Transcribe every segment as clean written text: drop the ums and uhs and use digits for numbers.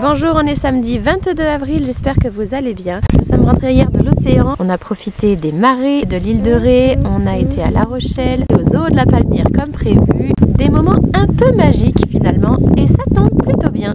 Bonjour, on est samedi 22 avril, j'espère que vous allez bien. Nous sommes rentrés hier de l'océan, on a profité des marées de l'île de Ré, on a été à La Rochelle, au zoo de la Palmyre comme prévu. Des moments un peu magiques finalement, et ça tombe plutôt bien.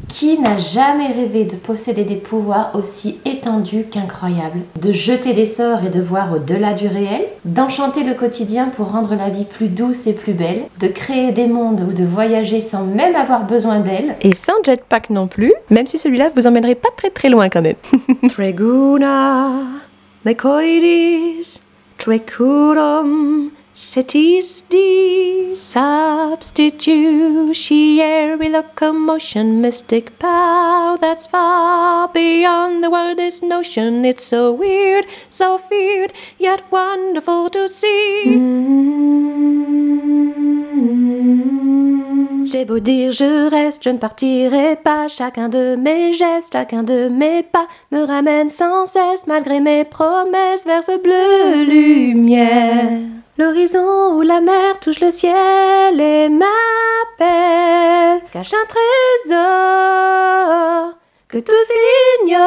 Qui n'a jamais rêvé de posséder des pouvoirs aussi étendus qu'incroyables? De jeter des sorts et de voir au-delà du réel? D'enchanter le quotidien pour rendre la vie plus douce et plus belle? De créer des mondes ou de voyager sans même avoir besoin d'elle? Et sans jetpack non plus, même si celui-là vous emmènerait pas très loin quand même. Treguna, mecoides, trecurum, Cetisti, substitutionary locomotion, mystic power that's far beyond the wildest notion. It's so weird, so feared, yet wonderful to see. J'ai beau dire je reste, je ne partirai pas. Chacun de mes gestes, chacun de mes pas me ramène sans cesse, malgré mes promesses, vers ce bleu lumière. L'horizon où la mer touche le ciel et m'appelle, cache un trésor que tous ignorent.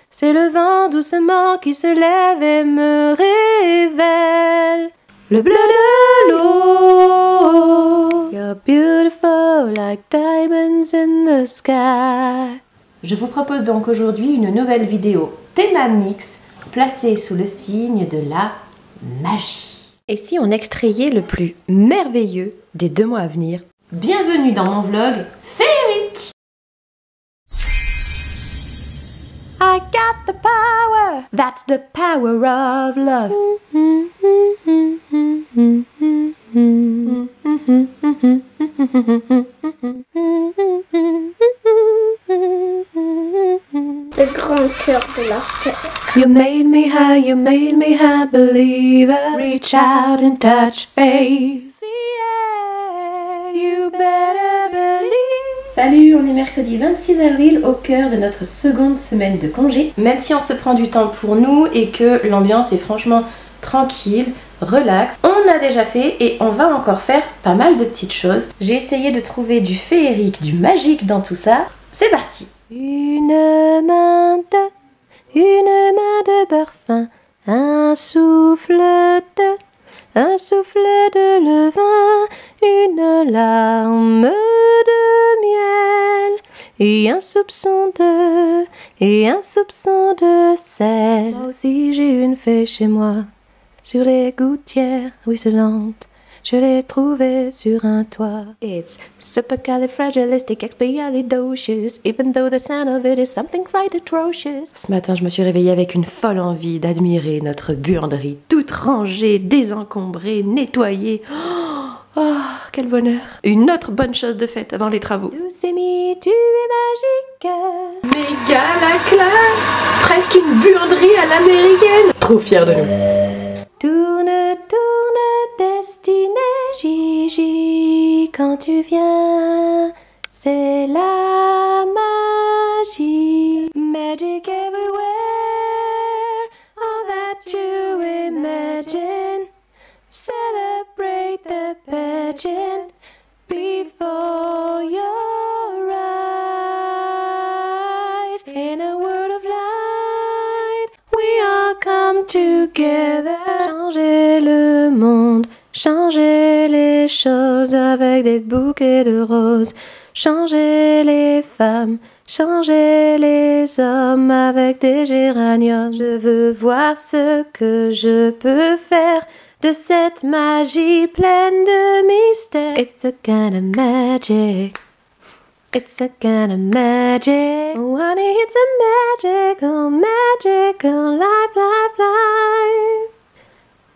C'est le vent doucement qui se lève et me révèle le bleu de l'eau. You're beautiful like diamonds in the sky. Je vous propose donc aujourd'hui une nouvelle vidéo Théma Mix, placé sous le signe de la magie. Et si on extrayait le plus merveilleux des 2 mois à venir? Bienvenue dans mon vlog féerique. I got the power, that's the power of love. Le grand cœur de la terre. You made me high believer. Reach out and touch faith. Yeah, you better believe. Salut, on est mercredi 26 avril au cœur de notre seconde semaine de congé. Même si on se prend du temps pour nous et que l'ambiance est franchement tranquille, relax, on a déjà fait et on va encore faire pas mal de petites choses. J'ai essayé de trouver du féerique, du magique dans tout ça. C'est parti! Une main de beurre fin, un souffle de levain, une larme de miel, et un soupçon de sel. Moi aussi j'ai une fée chez moi, sur les gouttières ruisselantes. Je l'ai trouvée sur un toit. It's supercalifragilisticexpialidocious, even though the sound of it is something quite atrocious. Ce matin, je me suis réveillée avec une folle envie d'admirer notre buanderie, toute rangée, désencombrée, nettoyée. Oh, quel bonheur! Une autre bonne chose de faite avant les travaux. Doucemi, tu es magique. Méga la classe! Presque une buanderie à l'américaine. Trop fière de nous. Tourne, destinée, Gigi, quand tu viens, c'est la magie. Magic everywhere, all that you imagine. Celebrate the pageant before your eyes. In a world of light, we all come together. Changer le monde, changer les choses avec des bouquets de roses. Changer les femmes, changer les hommes avec des géraniums. Je veux voir ce que je peux faire de cette magie pleine de mystère. It's a kind of magic. It's a kind of magic. Oh honey, it's a magical, magical life, life, life.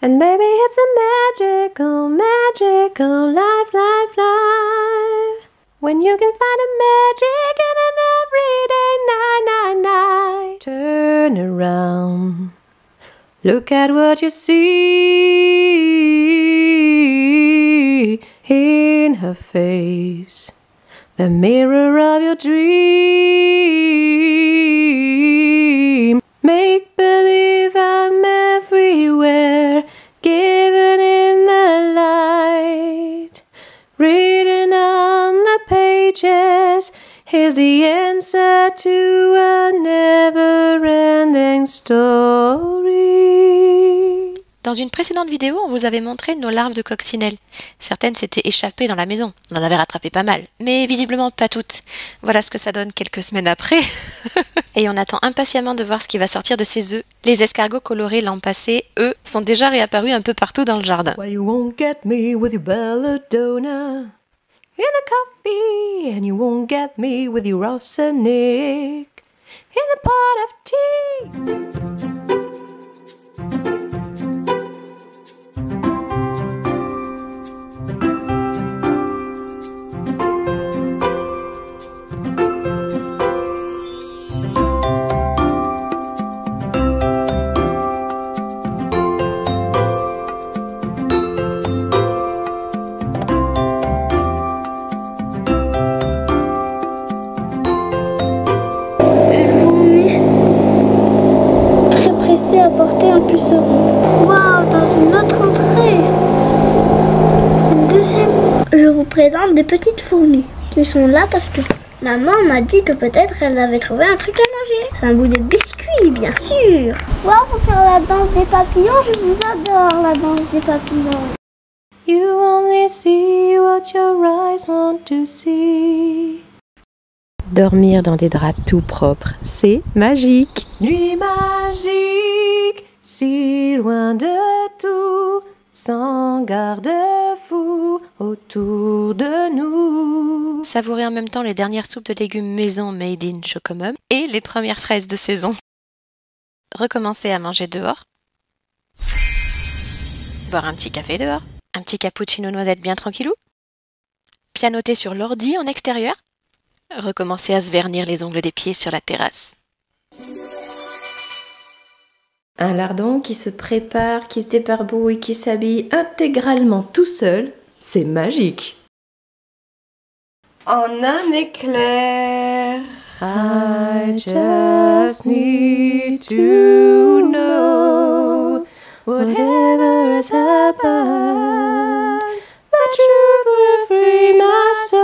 And baby, it's a magical, magical life, life, life. When you can find a magic in an everyday night, night, night. Turn around, look at what you see in her face, the mirror of your dream. Make believe I'm everywhere, given in the light, written on the pages. is the answer to a never-ending story. Dans une précédente vidéo, on vous avait montré nos larves de coccinelle. Certaines s'étaient échappées dans la maison. On en avait rattrapé pas mal, mais visiblement pas toutes. Voilà ce que ça donne quelques semaines après. Et on attend impatiemment de voir ce qui va sortir de ces œufs. Les escargots colorés l'an passé, eux, sont déjà réapparus un peu partout dans le jardin. Well, you won't get me with your belladonna in a coffee, and you won't get me with your arsenic in a pot of tea. Apporter un puceron. Waouh, dans une autre entrée. Une deuxième. Je vous présente des petites fourmis qui sont là parce que maman m'a dit que peut-être elle avait trouvé un truc à manger. C'est un bout de biscuit, bien sûr. Waouh, pour faire la danse des papillons, je vous adore la danse des papillons. You only see what your eyes want to see. Dormir dans des draps tout propres, c'est magique. Nuit magique, si loin de tout, sans garde-fou autour de nous. Savourer en même temps les dernières soupes de légumes maison made in Chocomum et les premières fraises de saison. Recommencer à manger dehors. Boire un petit café dehors. Un petit cappuccino noisette bien tranquillou. Pianoter sur l'ordi en extérieur. Recommencer à se vernir les ongles des pieds sur la terrasse. Un lardon qui se prépare, qui se débarbouille, qui s'habille intégralement tout seul, c'est magique. En un éclair, I just need to know whatever has happened, the truth will free my soul.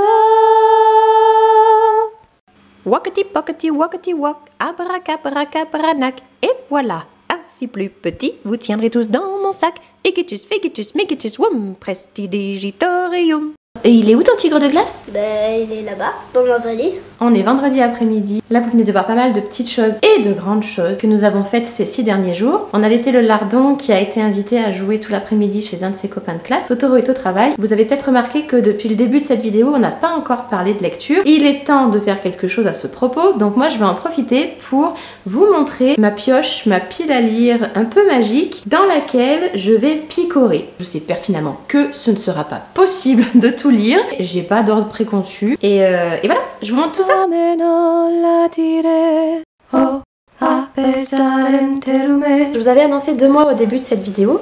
Wakati pokati wakati wak, abracadabracadabrac, et voilà, ainsi plus petit, vous tiendrez tous dans mon sac. Igitus, figitus, migitus, wum, prestidigitorium. Et il est où ton tigre de glace? Ben, il est là-bas, dans ma valise. On est vendredi après-midi. Là, vous venez de voir pas mal de petites choses et de grandes choses que nous avons faites ces 6 derniers jours. On a laissé le lardon qui a été invité à jouer tout l'après-midi chez un de ses copains de classe. Totoro est au travail. Vous avez peut-être remarqué que depuis le début de cette vidéo, on n'a pas encore parlé de lecture. Il est temps de faire quelque chose à ce propos. Donc moi, je vais en profiter pour vous montrer ma pioche, ma pile à lire un peu magique dans laquelle je vais picorer. Je sais pertinemment que ce ne sera pas possible de tout lire. J'ai pas d'ordre préconçu. Et voilà, je vous montre tout ça. Je vous avais annoncé 2 mois au début de cette vidéo.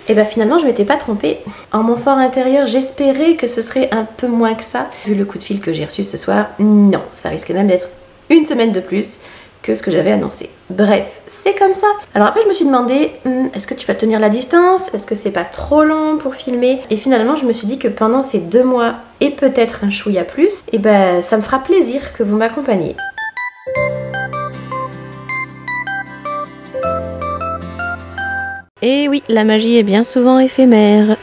Et bah finalement je m'étais pas trompée. En mon fort intérieur, j'espérais que ce serait un peu moins que ça. Vu le coup de fil que j'ai reçu ce soir, non, ça risque même d'être une semaine de plus que ce que j'avais annoncé. Bref, c'est comme ça. Alors après je me suis demandé, est-ce que tu vas tenir la distance? Est-ce que c'est pas trop long pour filmer? Et finalement je me suis dit que pendant ces 2 mois et peut-être un chouïa plus, et ben ça me fera plaisir que vous m'accompagniez. Et oui, la magie est bien souvent éphémère.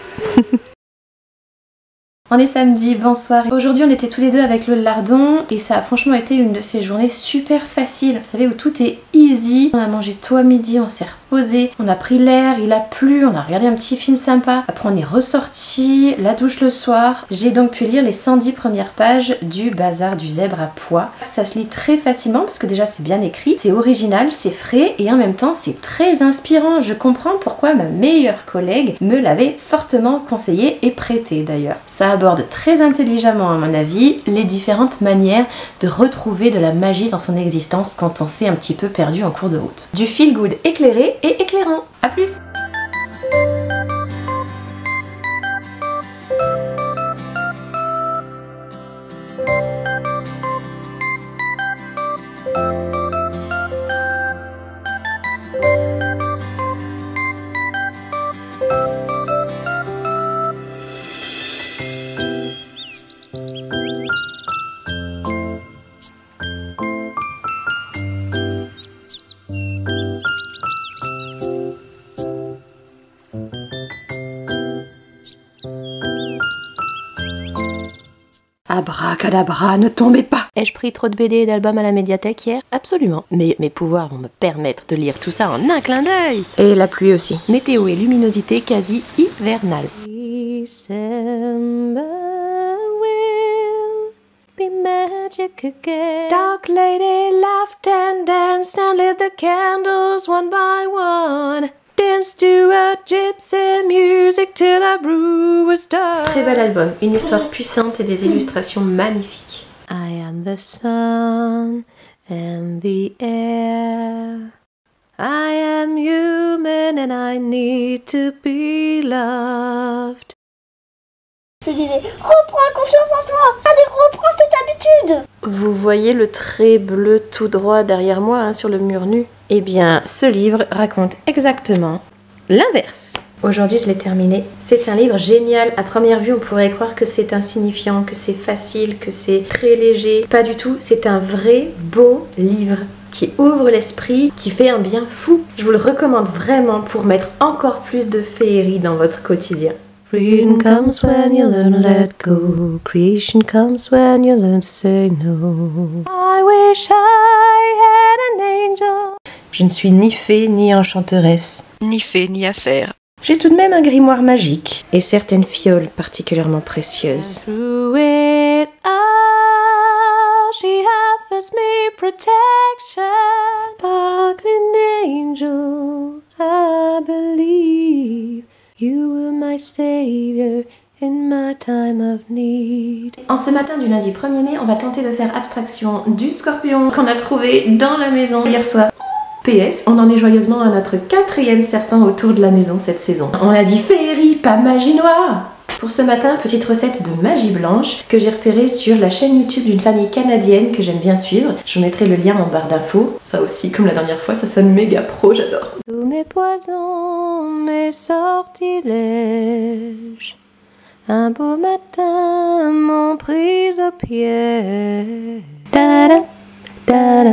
On est samedi, bonsoir. Aujourd'hui on était tous les deux avec le lardon et ça a franchement été une de ces journées super faciles. Vous savez, où tout est easy. On a mangé tout à midi, on s'est reposé, on a pris l'air, il a plu, on a regardé un petit film sympa. Après on est ressorti, la douche le soir. J'ai donc pu lire les 110 premières pages du Bazar du Zèbre à Poix. Ça se lit très facilement parce que déjà c'est bien écrit, c'est original, c'est frais et en même temps c'est très inspirant. Je comprends pourquoi ma meilleure collègue me l'avait fortement conseillé et prêté d'ailleurs. Ça aborde très intelligemment à mon avis les différentes manières de retrouver de la magie dans son existence quand on s'est un petit peu perdu en cours de route. Du feel good éclairé et éclairant. A plus! Abracadabra, ne tombez pas. Ai-je pris trop de BD et d'albums à la médiathèque hier? Absolument. Mais mes pouvoirs vont me permettre de lire tout ça en un clin d'œil. Et la pluie aussi. Météo et luminosité quasi hivernale. December will be magic again. Dark lady laughed and danced and lit the candles one by one. Dance to a gypsy music till the brew was done. Très bel album, une histoire puissante et des illustrations magnifiques. I am the sun and the air. I am human and I need to be loved. Je disais, reprends confiance en toi. Allez, reprends tes habitudes. Vous voyez le trait bleu tout droit derrière moi, hein, sur le mur nu? Eh bien, ce livre raconte exactement l'inverse. Aujourd'hui, je l'ai terminé. C'est un livre génial. À première vue, on pourrait croire que c'est insignifiant, que c'est facile, que c'est très léger. Pas du tout. C'est un vrai beau livre qui ouvre l'esprit, qui fait un bien fou. Je vous le recommande vraiment pour mettre encore plus de féerie dans votre quotidien. Freedom comes when you learn to let go. Creation comes when you learn to say no. I wish I had an angel. Je ne suis ni fée, ni enchanteresse. Ni fait, ni à faire. J'ai tout de même un grimoire magique et certaines fioles particulièrement précieuses. Through it all, she offers me protection. Sparkling angel, I believe you were my savior in my time of need. En ce matin du lundi 1er mai, on va tenter de faire abstraction du scorpion qu'on a trouvé dans la maison hier soir. PS, on en est joyeusement à notre 4e serpent autour de la maison cette saison. On a dit féerie, pas magie noire. Pour ce matin, petite recette de magie blanche que j'ai repérée sur la chaîne YouTube d'une famille canadienne que j'aime bien suivre. Je vous mettrai le lien en barre d'infos. Ça aussi, comme la dernière fois, ça sonne méga pro, j'adore. Tous mes poisons, mes sortilèges, un beau matin m'ont prise au piège. Ta-da, ta-da.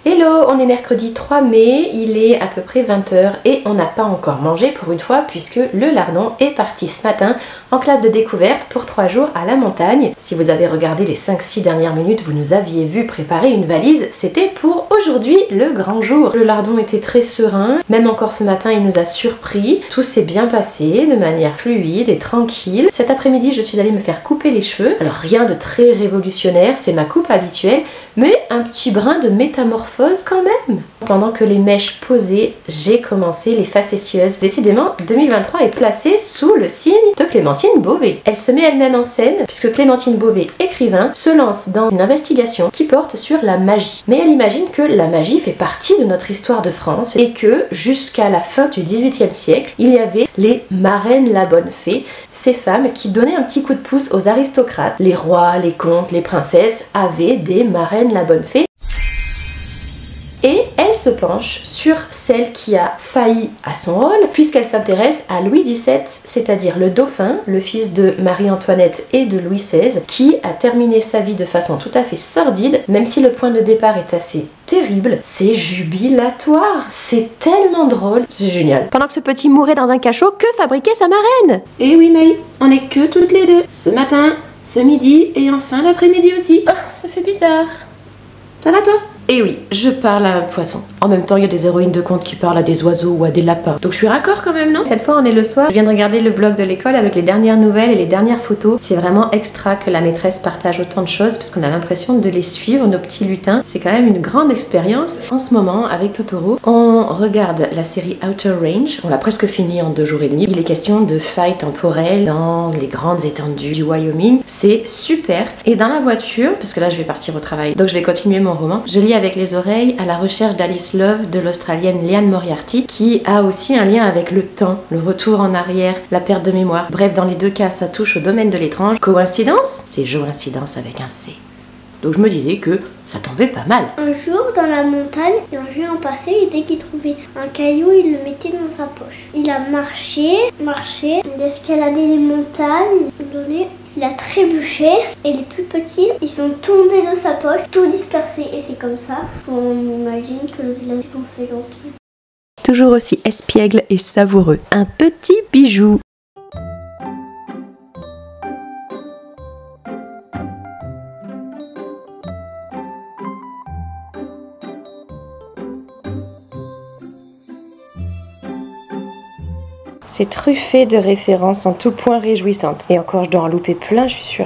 Hello, on est mercredi 3 mai, il est à peu près 20h et on n'a pas encore mangé pour une fois puisque le lardon est parti ce matin en classe de découverte pour 3 jours à la montagne. Si vous avez regardé les 5-6 dernières minutes, vous nous aviez vu préparer une valise, c'était pour aujourd'hui le grand jour. Le lardon était très serein, même encore ce matin il nous a surpris, tout s'est bien passé de manière fluide et tranquille. Cet après-midi je suis allée me faire couper les cheveux, alors rien de très révolutionnaire, c'est ma coupe habituelle, mais un petit brin de métamorphose quand même. Pendant que les mèches posaient, j'ai commencé les facétieuses. Décidément, 2023 est placé sous le signe de Clémentine Beauvais. Elle se met elle-même en scène puisque Clémentine Beauvais, écrivain, se lance dans une investigation qui porte sur la magie. Mais elle imagine que la magie fait partie de notre histoire de France et que jusqu'à la fin du XVIIIe siècle, il y avait les marraines la bonne fée, ces femmes qui donnaient un petit coup de pouce aux aristocrates. Les rois, les comtes, les princesses avaient des marraines la bonne fée. Et elle se penche sur celle qui a failli à son rôle puisqu'elle s'intéresse à Louis XVII, c'est-à-dire le dauphin, le fils de Marie-Antoinette et de Louis XVI, qui a terminé sa vie de façon tout à fait sordide, même si le point de départ est assez terrible, c'est jubilatoire, c'est tellement drôle, c'est génial. Pendant que ce petit mourait dans un cachot, que fabriquait sa marraine? Eh oui May, on est que toutes les deux, ce matin, ce midi et enfin l'après-midi aussi. Oh, ça fait bizarre. Ça va toi? Et oui, je parle à un poisson. En même temps, il y a des héroïnes de contes qui parlent à des oiseaux ou à des lapins. Donc je suis raccord quand même, non? Cette fois, on est le soir. Je viens de regarder le blog de l'école avec les dernières nouvelles et les dernières photos. C'est vraiment extra que la maîtresse partage autant de choses parce qu'on a l'impression de les suivre, nos petits lutins. C'est quand même une grande expérience. En ce moment, avec Totoro, on regarde la série Outer Range. On l'a presque fini en 2 jours et demi. Il est question de failles temporelles dans les grandes étendues du Wyoming. C'est super. Et dans la voiture, parce que là, je vais partir au travail, donc je vais continuer mon roman, je lis avec les oreilles à la recherche d'Alice Love de l'Australienne Liane Moriarty qui a aussi un lien avec le temps, le retour en arrière, la perte de mémoire. Bref, dans les 2 cas, ça touche au domaine de l'étrange. Coïncidence? C'est Joïncidence avec un C. Donc je me disais que ça tombait pas mal. Un jour, dans la montagne, un géant passait et dès qu'il trouvait un caillou, il le mettait dans sa poche. Il a marché, il a escaladé les montagnes, il a trébuché et les plus petits, ils sont tombés de sa poche, tout dispersés. Et c'est comme ça qu'on imagine que le village s'est construit. Toujours aussi espiègle et savoureux. Un petit bijou. C'est truffé de références en tout point réjouissantes. Et encore, je dois en louper plein, je suis sûre.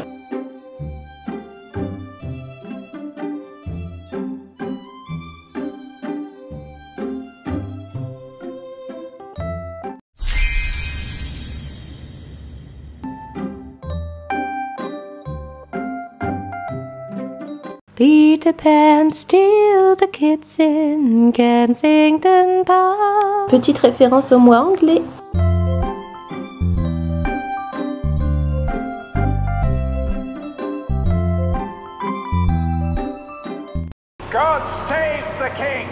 Peter Pan steals the kids in Kensington Park. Petite référence au mois anglais. God save the king!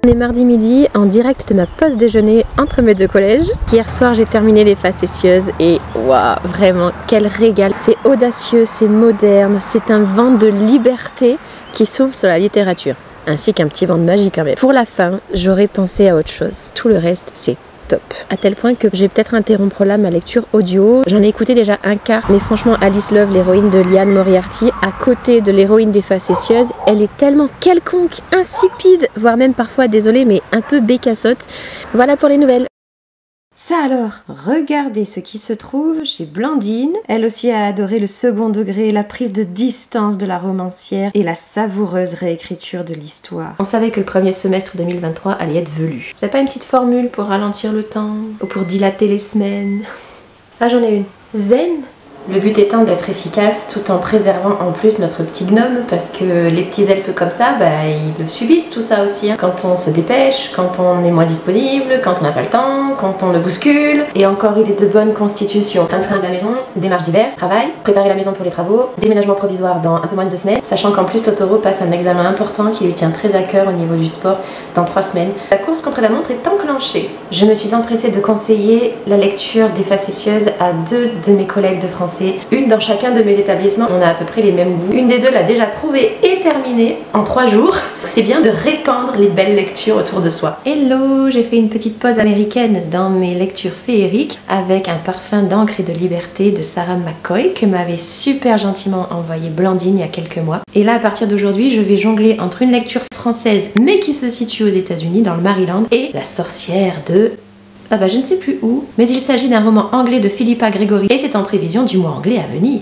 On est mardi midi en direct de ma pause déjeuner entre mes deux collèges. Hier soir j'ai terminé les facétieuses et waouh, vraiment quel régal. C'est audacieux, c'est moderne, c'est un vent de liberté qui s'ouvre sur la littérature. Ainsi qu'un petit vent de magie quand même. Pour la fin, j'aurais pensé à autre chose. Tout le reste, c'est top. À tel point que j'ai peut-être interrompre là ma lecture audio. J'en ai écouté déjà un quart, mais franchement Alice Love, l'héroïne de Liane Moriarty, à côté de l'héroïne des facétieuses, elle est tellement quelconque, insipide, voire même parfois, désolée, mais un peu bécassotte. Voilà pour les nouvelles. Ça alors, regardez ce qui se trouve chez Blandine. Elle aussi a adoré le second degré, la prise de distance de la romancière et la savoureuse réécriture de l'histoire. On savait que le premier semestre 2023 allait être velu. Vous n'avez pas une petite formule pour ralentir le temps ou pour dilater les semaines? Ah, j'en ai une. Zen. Le but étant d'être efficace tout en préservant en plus notre petit gnome, parce que les petits elfes comme ça, ils le subissent tout ça aussi. Quand on se dépêche, quand on est moins disponible, quand on n'a pas le temps, quand on le bouscule. Et encore, il est de bonne constitution. Un train de la maison, démarches diverses, travail, préparer la maison pour les travaux, déménagement provisoire dans un peu moins de 2 semaines, sachant qu'en plus Totoro passe un examen important qui lui tient très à cœur au niveau du sport dans 3 semaines. La course contre la montre est enclenchée. Je me suis empressée de conseiller la lecture des facétieuses à 2 de mes collègues de français. Une dans chacun de mes établissements, on a à peu près les mêmes goûts. Une des deux l'a déjà trouvée et terminée en 3 jours. C'est bien de répandre les belles lectures autour de soi. Hello, j'ai fait une petite pause américaine dans mes lectures féeriques avec un parfum d'encre et de liberté de Sarah McCoy que m'avait super gentiment envoyé Blandine il y a quelques mois. Et là, à partir d'aujourd'hui, je vais jongler entre une lecture française mais qui se situe aux États-Unis dans le Maryland et La sorcière de... je ne sais plus où, mais il s'agit d'un roman anglais de Philippa Gregory et c'est en prévision du mois anglais à venir.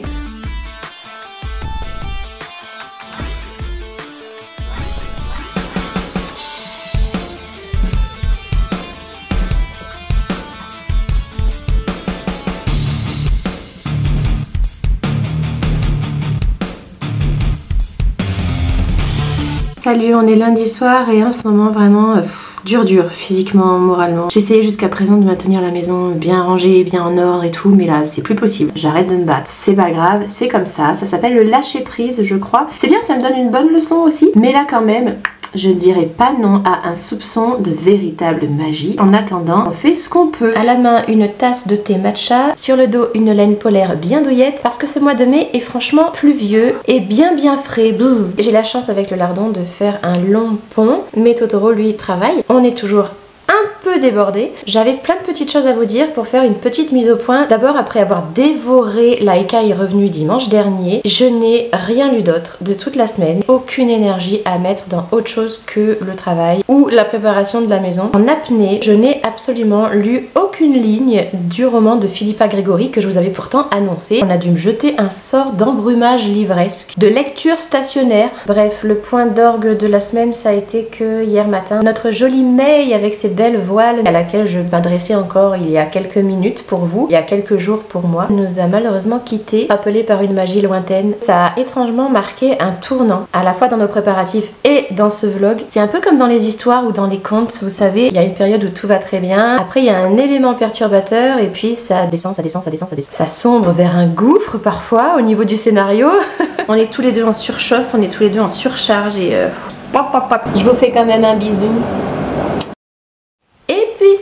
Salut, on est lundi soir et en ce moment vraiment... dur physiquement, moralement. J'ai essayé jusqu'à présent de maintenir la maison bien rangée, bien en ordre et tout, mais là c'est plus possible. J'arrête de me battre. C'est pas grave, c'est comme ça. Ça s'appelle le lâcher prise, je crois. C'est bien, ça me donne une bonne leçon aussi. Mais là quand même, je dirais pas non à un soupçon de véritable magie. En attendant, on fait ce qu'on peut. À la main, une tasse de thé matcha. Sur le dos, une laine polaire bien douillette. Parce que ce mois de mai est franchement pluvieux et bien frais. J'ai la chance avec le lardon de faire un long pont. Mais Totoro, lui, travaille. On est toujours un peu débordé. J'avais plein de petites choses à vous dire pour faire une petite mise au point. D'abord, après avoir dévoré Laika est revenu dimanche dernier, je n'ai rien lu d'autre de toute la semaine. Aucune énergie à mettre dans autre chose que le travail ou la préparation de la maison. En apnée, je n'ai absolument lu aucune ligne du roman de Philippa Gregory que je vous avais pourtant annoncé. On a dû me jeter un sort d'embrumage livresque, de lecture stationnaire. Bref, le point d'orgue de la semaine, ça a été que hier matin, notre jolie May avec ses belle voile à laquelle je m'adressais encore il y a quelques minutes pour vous, il y a quelques jours pour moi, nous a malheureusement quittés, rappelé par une magie lointaine. Ça a étrangement marqué un tournant, à la fois dans nos préparatifs et dans ce vlog. C'est un peu comme dans les histoires ou dans les contes, vous savez, il y a une période où tout va très bien, après il y a un élément perturbateur et puis ça descend, ça descend, ça descend, ça descend. Ça sombre vers un gouffre parfois au niveau du scénario. On est tous les deux en surchauffe, on est tous les deux en surcharge et... Je vous fais quand même un bisou.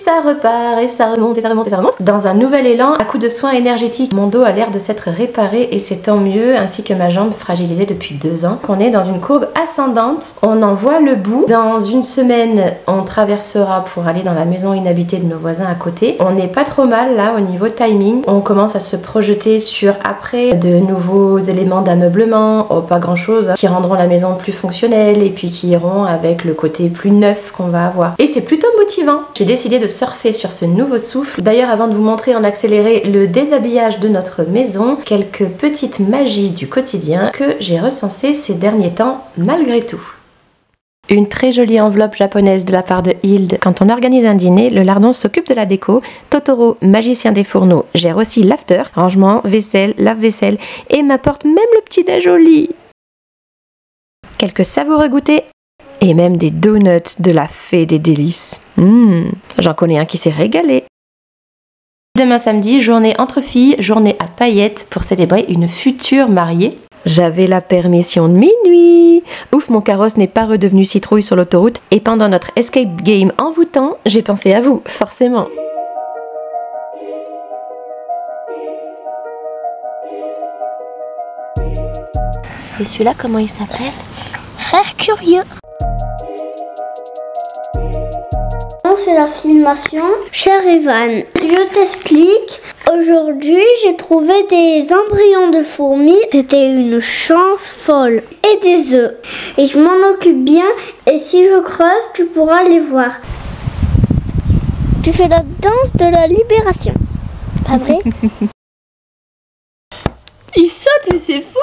ça repart, et ça remonte, et ça remonte, et ça remonte. Dans un nouvel élan, à coup de soins énergétiques. Mon dos a l'air de s'être réparé et c'est tant mieux, ainsi que ma jambe fragilisée depuis 2 ans. On est dans une courbe ascendante, on en voit le bout. Dans une semaine, on traversera pour aller dans la maison inhabitée de nos voisins à côté. On n'est pas trop mal là au niveau timing. On commence à se projeter sur après de nouveaux éléments d'ameublement, pas grand chose, qui rendront la maison plus fonctionnelle et puis qui iront avec le côté plus neuf qu'on va avoir. Et c'est plutôt motivant. J'ai décidé de surfer sur ce nouveau souffle. D'ailleurs, avant de vous montrer en accéléré le déshabillage de notre maison, quelques petites magies du quotidien que j'ai recensées ces derniers temps malgré tout. Une très jolie enveloppe japonaise de la part de Hilde. Quand on organise un dîner, le lardon s'occupe de la déco. Totoro, magicien des fourneaux, gère aussi l'after, rangement, vaisselle, lave-vaisselle et m'apporte même le petit déj au lit. Quelques savoureux goûters et même des donuts de la fée des délices. J'en connais un qui s'est régalé. Demain samedi, journée entre filles, journée à paillettes pour célébrer une future mariée. J'avais la permission de minuit. Ouf, mon carrosse n'est pas redevenu citrouille sur l'autoroute. Et pendant notre escape game envoûtant, j'ai pensé à vous, forcément. Et celui-là, comment il s'appelle? Frère curieux. C'est la filmation. Cher Evan, je t'explique. Aujourd'hui, j'ai trouvé des embryons de fourmis. C'était une chance folle. Et des œufs. Et je m'en occupe bien. Et si je creuse, tu pourras les voir. Tu fais la danse de la libération. Pas vrai? Il saute, mais c'est fou!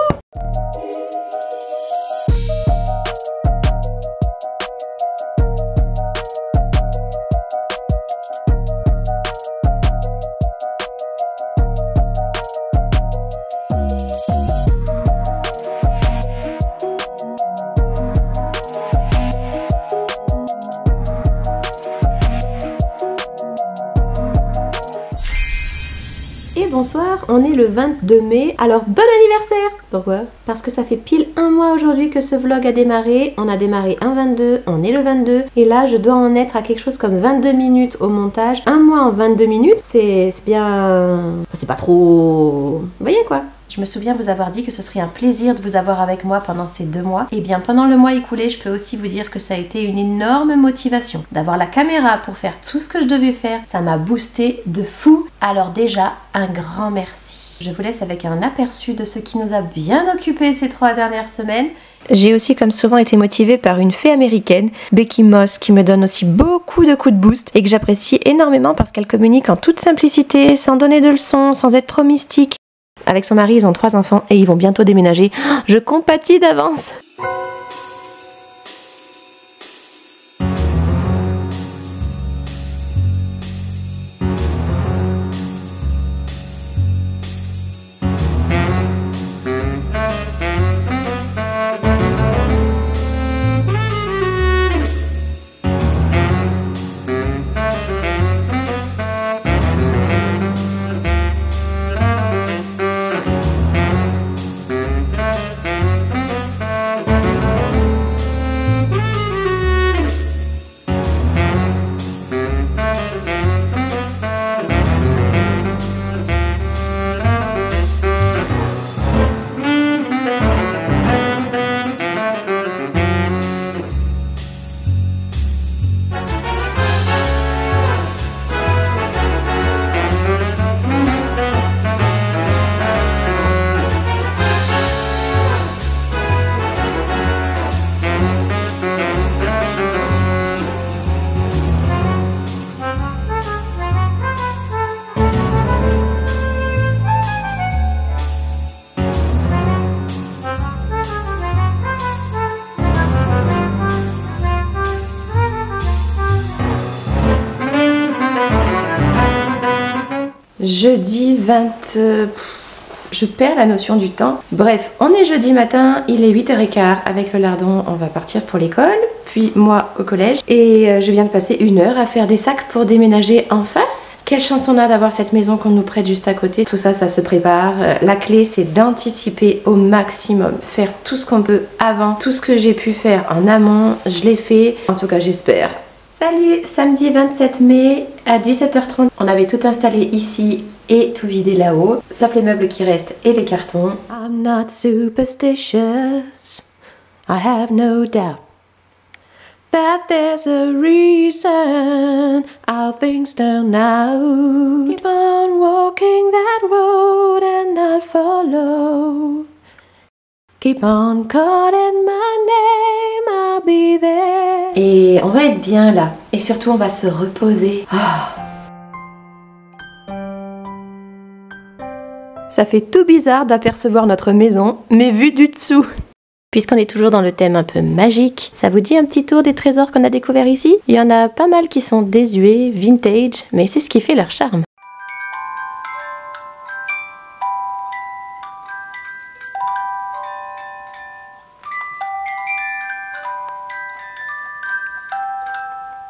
Bonsoir, on est le 22 mai, alors bon anniversaire! Pourquoi? Parce que ça fait pile 1 mois aujourd'hui que ce vlog a démarré, on a démarré un 22, on est le 22, et là je dois en être à quelque chose comme 22 minutes au montage. 1 mois en 22 minutes, c'est bien... c'est pas trop... Vous voyez quoi? Je me souviens vous avoir dit que ce serait un plaisir de vous avoir avec moi pendant ces 2 mois. Et bien pendant le mois écoulé, je peux aussi vous dire que ça a été une énorme motivation. D'avoir la caméra pour faire tout ce que je devais faire, ça m'a boosté de fou. Alors déjà, un grand merci. Je vous laisse avec un aperçu de ce qui nous a bien occupé ces 3 dernières semaines. J'ai aussi comme souvent été motivée par une fée américaine, Becky Moss, qui me donne aussi beaucoup de coups de boost et que j'apprécie énormément parce qu'elle communique en toute simplicité, sans donner de leçons, sans être trop mystique. Avec son mari, ils ont 3 enfants et ils vont bientôt déménager. Je compatis d'avance. Jeudi 20... Je perds la notion du temps. Bref, on est jeudi matin, il est 8h15. Avec le lardon, on va partir pour l'école, puis moi au collège. Et je viens de passer 1 heure à faire des sacs pour déménager en face. Quelle chance on a d'avoir cette maison qu'on nous prête juste à côté. Tout ça, ça se prépare. La clé, c'est d'anticiper au maximum. Faire tout ce qu'on peut avant. Tout ce que j'ai pu faire en amont, je l'ai fait. En tout cas, j'espère. Salut, samedi 27 mai à 17h30. On avait tout installé ici et tout vidé là-haut, sauf les meubles qui restent et les cartons. I'm not superstitious, I have no doubt that there's a reason how things turn out. Keep on walking that road and not follow. Keep on calling my name, I'll be there. Et on va être bien là. Et surtout, on va se reposer. Ça fait tout bizarre d'apercevoir notre maison, mais vue du dessous. Puisqu'on est toujours dans le thème un peu magique, ça vous dit un petit tour des trésors qu'on a découverts ici? Il y en a pas mal qui sont désuets, vintage, mais c'est ce qui fait leur charme.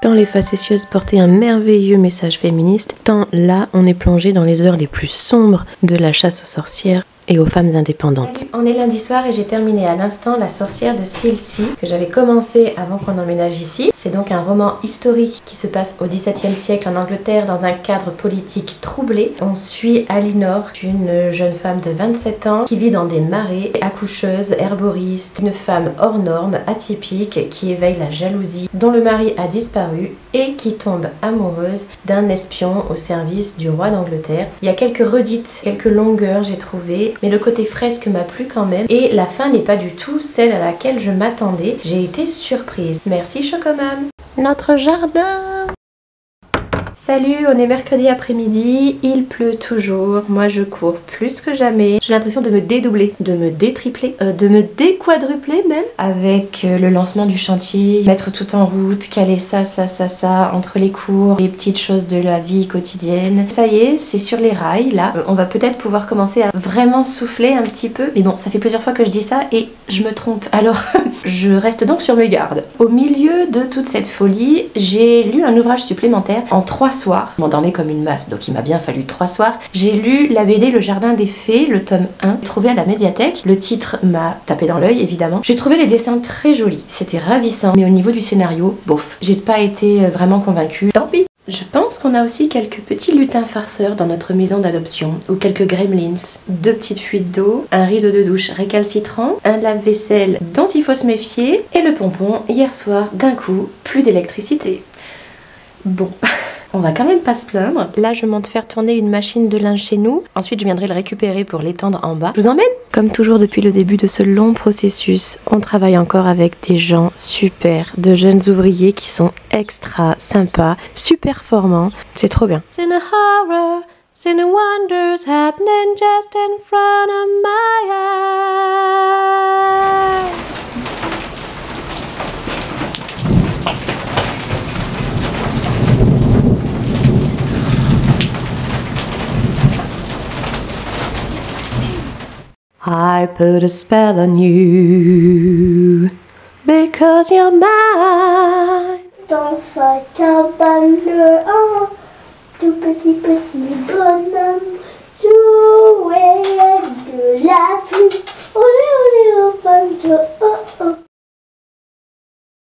Tant les facétieuses portaient un merveilleux message féministe, tant là on est plongé dans les heures les plus sombres de la chasse aux sorcières et aux femmes indépendantes. On est lundi soir et j'ai terminé à l'instant La sorcière de Silsey, que j'avais commencé avant qu'on emménage ici. C'est donc un roman historique qui se passe au XVIIe siècle en Angleterre dans un cadre politique troublé. On suit Alinor, une jeune femme de 27 ans qui vit dans des marais, accoucheuse, herboriste, une femme hors norme, atypique, qui éveille la jalousie, dont le mari a disparu et qui tombe amoureuse d'un espion au service du roi d'Angleterre. Il y a quelques redites, quelques longueurs j'ai trouvé, mais le côté fresque m'a plu quand même et la fin n'est pas du tout celle à laquelle je m'attendais. J'ai été surprise. Merci Chocomam. Notre jardin. Salut, on est mercredi après-midi, il pleut toujours, moi je cours plus que jamais. J'ai l'impression de me dédoubler, de me détripler, de me déquadrupler même. Avec le lancement du chantier, mettre tout en route, caler ça entre les cours, les petites choses de la vie quotidienne. Ça y est, c'est sur les rails là. On va peut-être pouvoir commencer à vraiment souffler un petit peu. Mais bon, ça fait plusieurs fois que je dis ça et je me trompe. Alors, je reste donc sur mes gardes. Au milieu de toute cette folie, j'ai lu un ouvrage supplémentaire en 3 soirs. Je m'endormais comme une masse, donc il m'a bien fallu 3 soirs. J'ai lu la BD Le Jardin des Fées, le tome 1, trouvé à la médiathèque. Le titre m'a tapé dans l'œil, évidemment. J'ai trouvé les dessins très jolis, c'était ravissant, mais au niveau du scénario, bof, j'ai pas été vraiment convaincue. Tant pis. Je pense qu'on a aussi quelques petits lutins farceurs dans notre maison d'adoption, ou quelques gremlins, 2 petites fuites d'eau, un rideau de douche récalcitrant, un lave-vaisselle dont il faut se méfier, et le pompon, hier soir, d'un coup, plus d'électricité. Bon... On va quand même pas se plaindre. Là, je monte faire tourner une machine de linge chez nous. Ensuite, je viendrai le récupérer pour l'étendre en bas. Je vous emmène? Comme toujours depuis le début de ce long processus, on travaille encore avec des gens super, de jeunes ouvriers qui sont extra sympas, super formants. C'est trop bien. C'est une horror, c'est une wonders happening just in front of my eyes. I put a spell on you because you're mine. Dans sa cabane, un tout petit bonhomme jouait de la flûte. Olé olé au banjo, oh oh.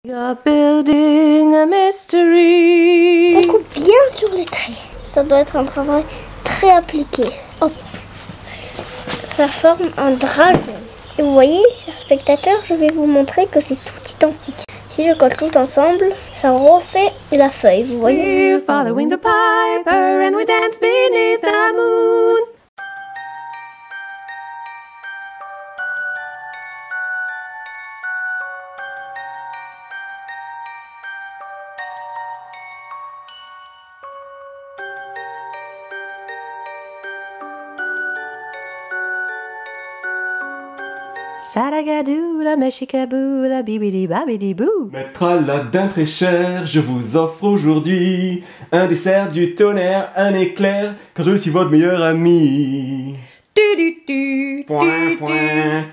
You're building a mystery. On coupe bien sur les traits. Ça doit être un travail très appliqué. Hop. Ça forme un dragon. Et vous voyez, chers spectateurs, je vais vous montrer que c'est tout identique. Si je colle tout ensemble, ça refait la feuille, vous voyez. We're following the piper and we dance beneath the moon. Salagadou, la meshikabou, la bibidi babidi bou. Maître Aladdin très cher, je vous offre aujourd'hui un dessert du tonnerre, un éclair, car je suis votre meilleur ami. Point, point, point,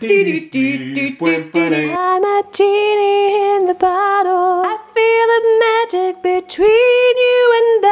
point. I'm a genie in the bottle. I feel the magic between you and I.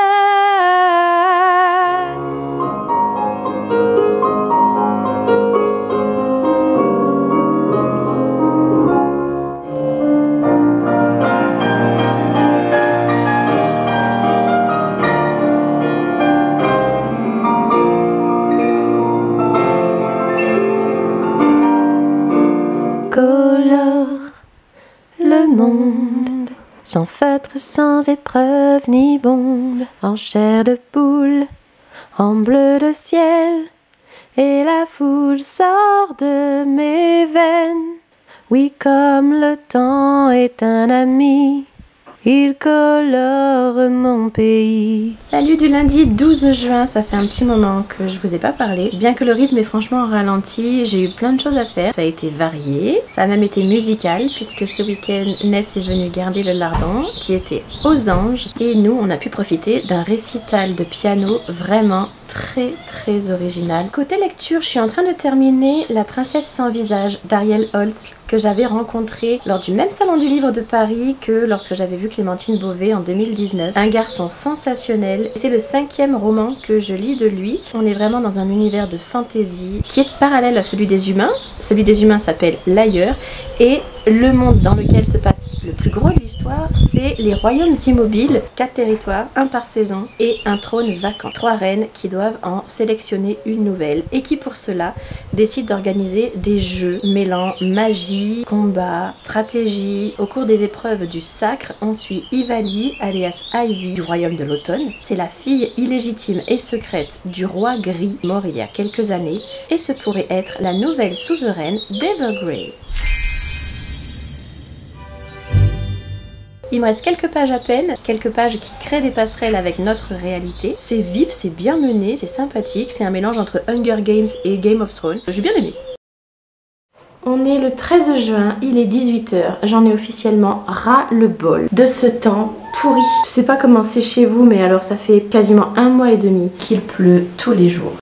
monde. Sans feutre, sans épreuve ni bombe, en chair de poule, en bleu de ciel, et la foule sort de mes veines. Oui, comme le temps est un ami, il colore mon pays. Salut du lundi 12 juin, ça fait un petit moment que je vous ai pas parlé. Bien que le rythme est franchement ralenti, j'ai eu plein de choses à faire. Ça a été varié, ça a même été musical, puisque ce week-end, Ness est venue garder le lardon, qui était aux anges. Et nous, on a pu profiter d'un récital de piano vraiment très original. Côté lecture, je suis en train de terminer La princesse sans visage d'Ariel Holz, que j'avais rencontré lors du même salon du livre de Paris que lorsque j'avais vu Clémentine Beauvais en 2019. Un garçon sensationnel. C'est le 5e roman que je lis de lui. On est vraiment dans un univers de fantasy qui est parallèle à celui des humains. Celui des humains s'appelle L'Ailleurs et le monde dans lequel se passe le plus gros de l'histoire, c'est les royaumes immobiles, 4 territoires, 1 par saison et un trône vacant. 3 reines qui doivent en sélectionner une nouvelle et qui pour cela décident d'organiser des jeux mêlant magie, combat, stratégie. Au cours des épreuves du sacre, on suit Ivali, alias Ivy du royaume de l'automne. C'est la fille illégitime et secrète du roi gris mort il y a quelques années et ce pourrait être la nouvelle souveraine d'Evergrey. Il me reste quelques pages à peine, quelques pages qui créent des passerelles avec notre réalité. C'est vif, c'est bien mené, c'est sympathique, c'est un mélange entre Hunger Games et Game of Thrones. J'ai bien aimé. On est le 13 juin, il est 18 h. J'en ai officiellement ras-le-bol de ce temps pourri. Je sais pas comment c'est chez vous, mais alors ça fait quasiment 1 mois et demi qu'il pleut tous les jours.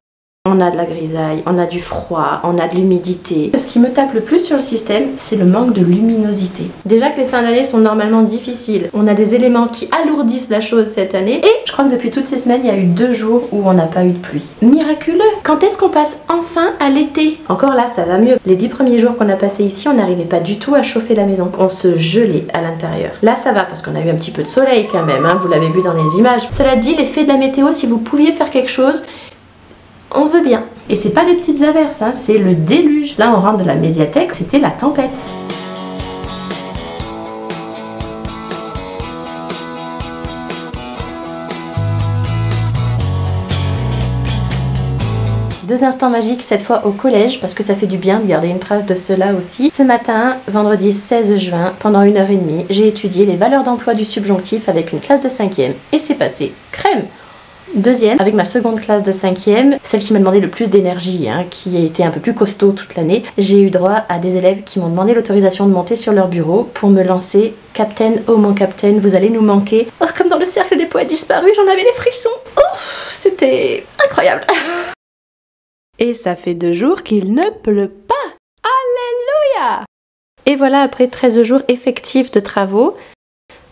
On a de la grisaille, on a du froid, on a de l'humidité. Ce qui me tape le plus sur le système, c'est le manque de luminosité. Déjà que les fins d'année sont normalement difficiles, on a des éléments qui alourdissent la chose cette année. Et je crois que depuis toutes ces semaines, il y a eu 2 jours où on n'a pas eu de pluie. Miraculeux! Quand est-ce qu'on passe enfin à l'été? Encore là, ça va mieux. Les 10 premiers jours qu'on a passés ici, on n'arrivait pas du tout à chauffer la maison. On se gelait à l'intérieur. Là, ça va parce qu'on a eu un petit peu de soleil quand même, hein, vous l'avez vu dans les images. Cela dit, l'effet de la météo, si vous pouviez faire quelque chose, on veut bien. Et c'est pas des petites averses, hein, c'est le déluge. Là, on rentre de la médiathèque, c'était la tempête. Deux instants magiques cette fois au collège parce que ça fait du bien de garder une trace de cela aussi. Ce matin, vendredi 16 juin, pendant 1h30, j'ai étudié les valeurs d'emploi du subjonctif avec une classe de 5e et c'est passé crème. Deuxième, avec ma seconde classe de 5e, celle qui m'a demandé le plus d'énergie, hein, qui a été un peu plus costaud toute l'année, j'ai eu droit à des élèves qui m'ont demandé l'autorisation de monter sur leur bureau pour me lancer « Captain, oh mon Captain, vous allez nous manquer ». Oh, comme dans le cercle des poètes disparus, j'en avais les frissons. Oh, c'était incroyable. Et ça fait 2 jours qu'il ne pleut pas. Alléluia! Et voilà, après 13 jours effectifs de travaux,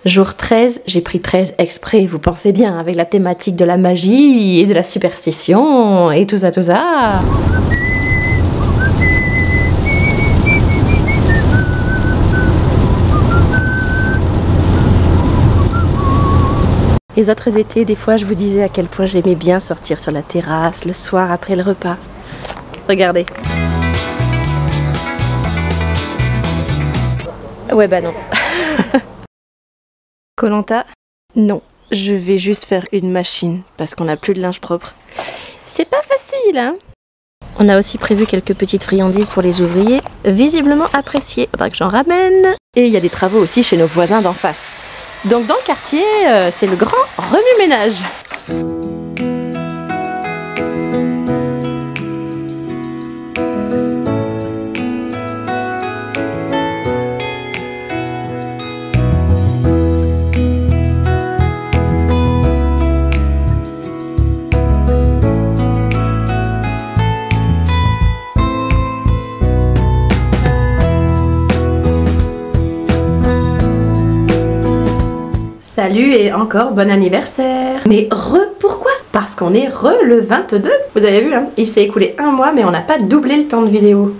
jour 13, j'ai pris 13 exprès, vous pensez bien, avec la thématique de la magie et de la superstition et tout ça, tout ça. Les autres étés, des fois, je vous disais à quel point j'aimais bien sortir sur la terrasse le soir après le repas. Regardez. Ouais, bah non. Koh-Lanta, non, je vais juste faire une machine parce qu'on n'a plus de linge propre. C'est pas facile, hein? On a aussi prévu quelques petites friandises pour les ouvriers, visiblement appréciées. Faudra que j'en ramène. Et il y a des travaux aussi chez nos voisins d'en face. Donc dans le quartier, c'est le grand remue-ménage. Salut et encore bon anniversaire. Mais pourquoi? Parce qu'on est le 22. Vous avez vu, hein, il s'est écoulé 1 mois mais on n'a pas doublé le temps de vidéo.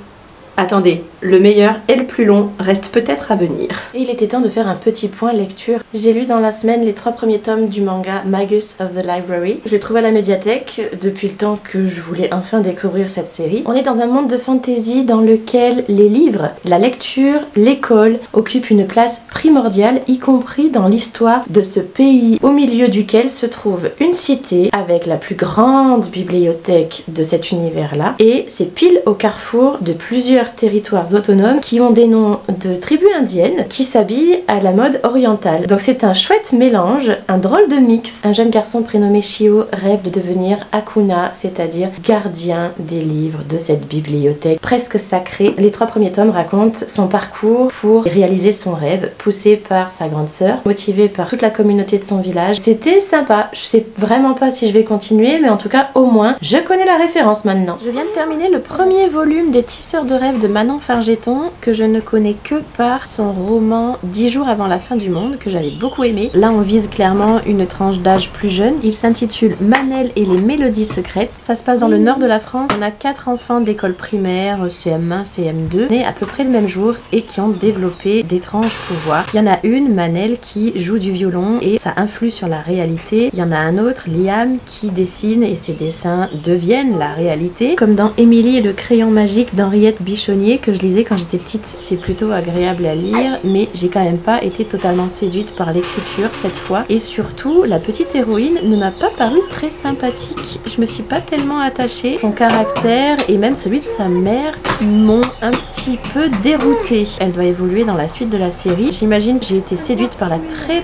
Attendez, le meilleur et le plus long reste peut-être à venir. Et il était temps de faire un petit point lecture. J'ai lu dans la semaine les 3 premiers tomes du manga Magus of the Library. Je l'ai trouvé à la médiathèque depuis le temps que je voulais enfin découvrir cette série. On est dans un monde de fantasy dans lequel les livres, la lecture, l'école occupent une place primordiale, y compris dans l'histoire de ce pays au milieu duquel se trouve une cité avec la plus grande bibliothèque de cet univers-là. Et c'est pile au carrefour de plusieurs territoires autonomes qui ont des noms de tribus indiennes qui s'habillent à la mode orientale. Donc c'est un chouette mélange, un drôle de mix. Un jeune garçon prénommé Shio rêve de devenir Akuna, c'est-à-dire gardien des livres de cette bibliothèque presque sacrée. Les 3 premiers tomes racontent son parcours pour réaliser son rêve, poussé par sa grande sœur, motivé par toute la communauté de son village. C'était sympa. Je sais vraiment pas si je vais continuer, mais en tout cas au moins je connais la référence maintenant. Je viens de terminer le premier volume des Tisseurs de rêves de Manon Fargeton, que je ne connais que par son roman 10 jours avant la fin du monde, que j'avais beaucoup aimé. Là on vise clairement une tranche d'âge plus jeune. Il s'intitule Manel et les mélodies secrètes. Ça se passe dans le nord de la France. On a 4 enfants d'école primaire, CM1, CM2, nés à peu près le même jour et qui ont développé d'étranges pouvoirs. Il y en a une, Manel, qui joue du violon et ça influe sur la réalité. Il y en a un autre, Liam, qui dessine et ses dessins deviennent la réalité. Comme dans Émilie et le crayon magique d'Henriette Bichonnier que je lisais quand j'étais petite. C'est plutôt agréable à lire, mais j'ai quand même pas été totalement séduite par l'écriture cette fois. Et surtout, la petite héroïne ne m'a pas paru très sympathique. Je me suis pas tellement attachée. Son caractère et même celui de sa mère m'ont un petit peu déroutée. Elle doit évoluer dans la suite de la série. J'imagine que j'ai été séduite par la très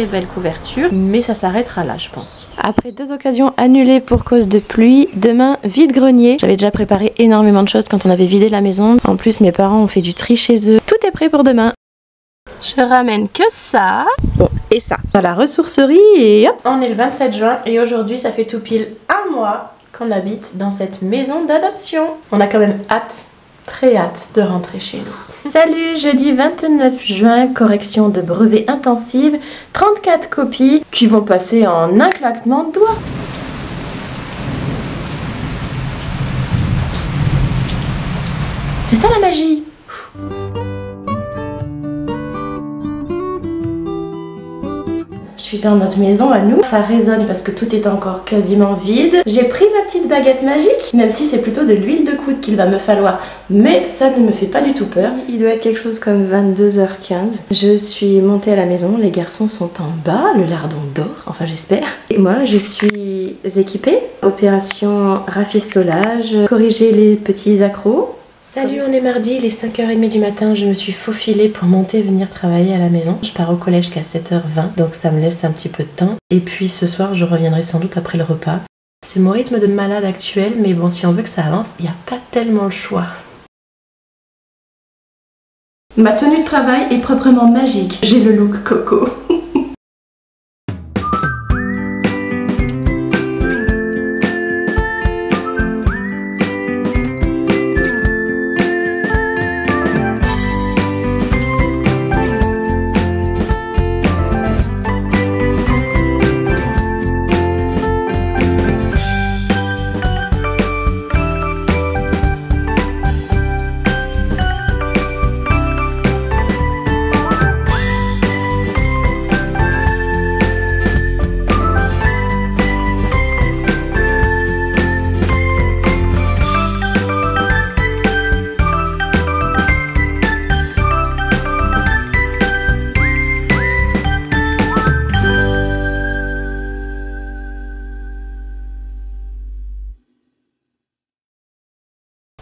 belle couverture, mais ça s'arrêtera là, je pense. Après 2 occasions annulées pour cause de pluie, demain vide-grenier. J'avais déjà préparé énormément de choses quand on avait vidé la maison. En plus, mes parents ont fait du tri chez eux. Tout est prêt pour demain. Je ramène que ça. Bon, et ça. À la ressourcerie et hop. On est le 27 juin et aujourd'hui, ça fait tout pile 1 mois qu'on habite dans cette maison d'adoption. On a quand même hâte, très hâte de rentrer chez nous. Salut, jeudi 29 juin, correction de brevet intensive, 34 copies qui vont passer en un claquement de doigts. C'est ça la magie. Je suis dans notre maison à nous, ça résonne parce que tout est encore quasiment vide. J'ai pris ma petite baguette magique, même si c'est plutôt de l'huile de coude qu'il va me falloir, mais ça ne me fait pas du tout peur. Il doit être quelque chose comme 22h15. Je suis montée à la maison, les garçons sont en bas, le lardon dort, enfin j'espère. Et moi je suis équipée, opération rafistolage, corriger les petits accros. Salut, on est mardi, il est 5h30 du matin, je me suis faufilée pour monter et venir travailler à la maison. Je pars au collège qu'à 7h20, donc ça me laisse un petit peu de temps. Et puis ce soir, je reviendrai sans doute après le repas. C'est mon rythme de malade actuel, mais bon, si on veut que ça avance, il n'y a pas tellement le choix. Ma tenue de travail est proprement magique, j'ai le look coco.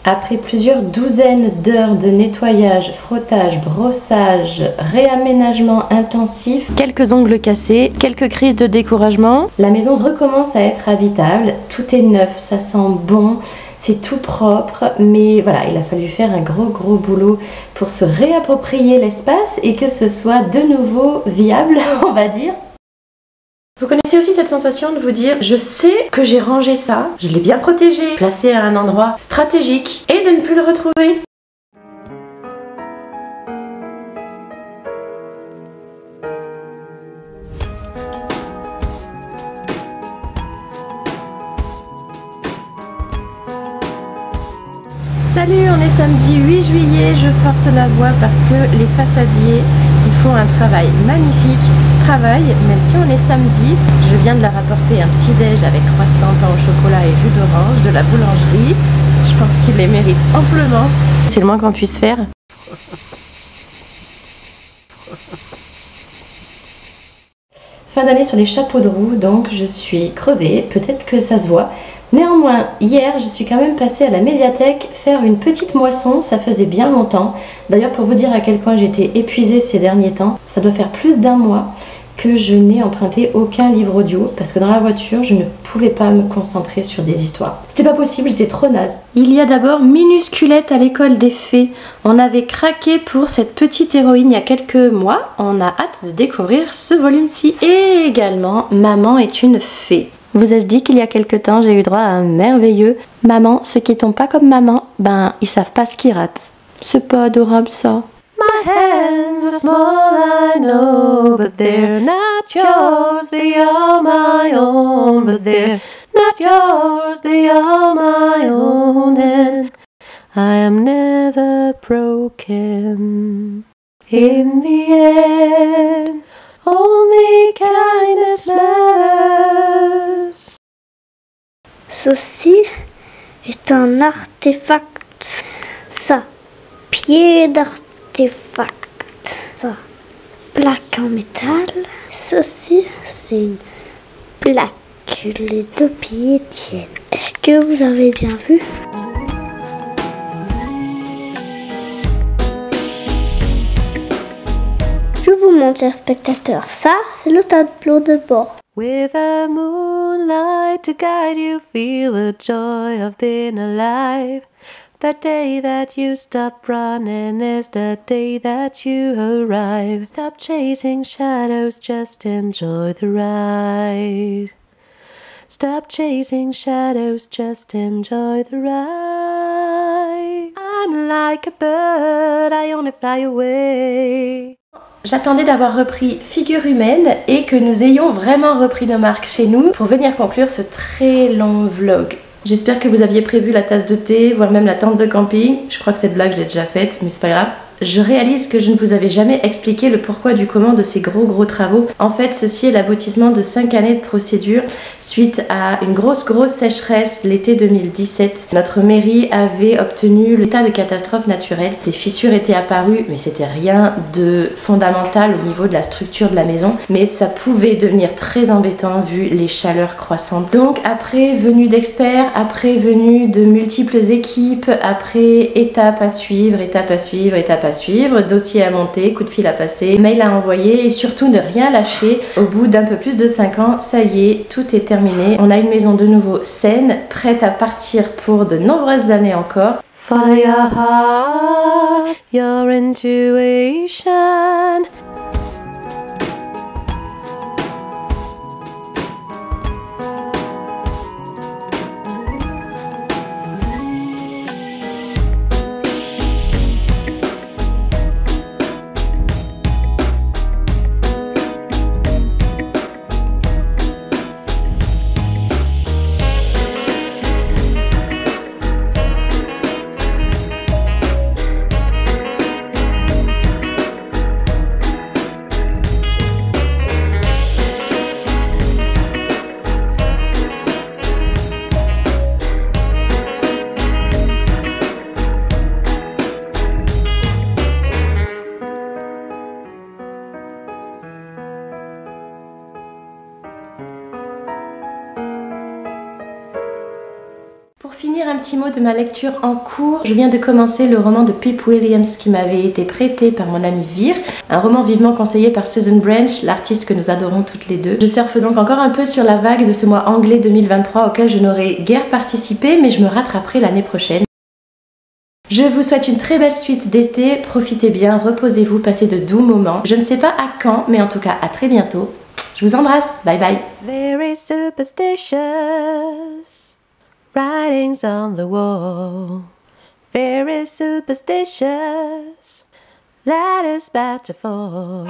Après plusieurs douzaines d'heures de nettoyage, frottage, brossage, réaménagement intensif, quelques ongles cassés, quelques crises de découragement, la maison recommence à être habitable. Tout est neuf, ça sent bon, c'est tout propre, mais voilà, il a fallu faire un gros boulot pour se réapproprier l'espace et que ce soit de nouveau viable, on va dire. Vous connaissez aussi cette sensation de vous dire, je sais que j'ai rangé ça, je l'ai bien protégé, placé à un endroit stratégique, et de ne plus le retrouver. Salut, on est samedi 8 juillet, je force la voix parce que les façadiers qui font un travail magnifique travaillent, même si on est samedi. Je viens de leur apporter un petit déj avec croissant, pain au chocolat et jus d'orange de la boulangerie. Je pense qu'ils les méritent amplement. C'est le moins qu'on puisse faire. Fin d'année sur les chapeaux de roue, donc je suis crevée, peut-être que ça se voit. Néanmoins, hier, je suis quand même passée à la médiathèque faire une petite moisson, ça faisait bien longtemps. D'ailleurs, pour vous dire à quel point j'étais épuisée ces derniers temps, ça doit faire plus d'1 mois que je n'ai emprunté aucun livre audio, parce que dans la voiture, je ne pouvais pas me concentrer sur des histoires. C'était pas possible, j'étais trop naze. Il y a d'abord Minusculette à l'école des fées. On avait craqué pour cette petite héroïne il y a quelques mois. On a hâte de découvrir ce volume-ci. Et également, Maman est une fée. Vous ai-je dit qu'il y a quelque temps, j'ai eu droit à un merveilleux Maman, ceux qui tombent pas comme maman, ben, ils savent pas ce qu'ils ratent. C'est pas adorable ça. My hands are small, I know, but they're not yours, they are my own, but they're not yours, they are my own, and I am never broken. In the end, only kindness matters. Ceci est un artefact. Ça, pied d'artefact. Ça, plaque en métal. Ceci, c'est une plaque. Les 2 pieds tiennent. Est-ce que vous avez bien vu? Je vous montre, chers spectateurs. Ça, c'est le tableau de bord. With the moonlight to guide you, feel the joy of being alive. The day that you stop running is the day that you arrive. Stop chasing shadows, just enjoy the ride. Stop chasing shadows, just enjoy the ride. I'm like a bird, I only fly away. J'attendais d'avoir repris Figure humaine et que nous ayons vraiment repris nos marques chez nous pour venir conclure ce très long vlog. J'espère que vous aviez prévu la tasse de thé, voire même la tente de camping. Je crois que cette blague je l'ai déjà faite, mais c'est pas grave. Je réalise que je ne vous avais jamais expliqué le pourquoi du comment de ces gros travaux. En fait, ceci est l'aboutissement de 5 années de procédure suite à une grosse sécheresse l'été 2017. Notre mairie avait obtenu l'état de catastrophe naturelle. Des fissures étaient apparues, mais c'était rien de fondamental au niveau de la structure de la maison. Mais ça pouvait devenir très embêtant vu les chaleurs croissantes. Donc après venue d'experts, après venue de multiples équipes, après étape à suivre, dossier à monter, coup de fil à passer, mail à envoyer et surtout ne rien lâcher. Au bout d'un peu plus de 5 ans, ça y est, tout est terminé. On a une maison de nouveau saine, prête à partir pour de nombreuses années encore. Follow your heart, your intuition. Pour finir, un petit mot de ma lecture en cours. Je viens de commencer le roman de Pip Williams qui m'avait été prêté par mon amie Vir. Un roman vivement conseillé par Susan Branch, l'artiste que nous adorons toutes les deux. Je surfe donc encore un peu sur la vague de ce mois anglais 2023 auquel je n'aurai guère participé, mais je me rattraperai l'année prochaine. Je vous souhaite une très belle suite d'été. Profitez bien, reposez-vous, passez de doux moments. Je ne sais pas à quand, mais en tout cas à très bientôt. Je vous embrasse. Bye bye. Very superstitious. Writings on the wall, very superstitious, letters about to fall.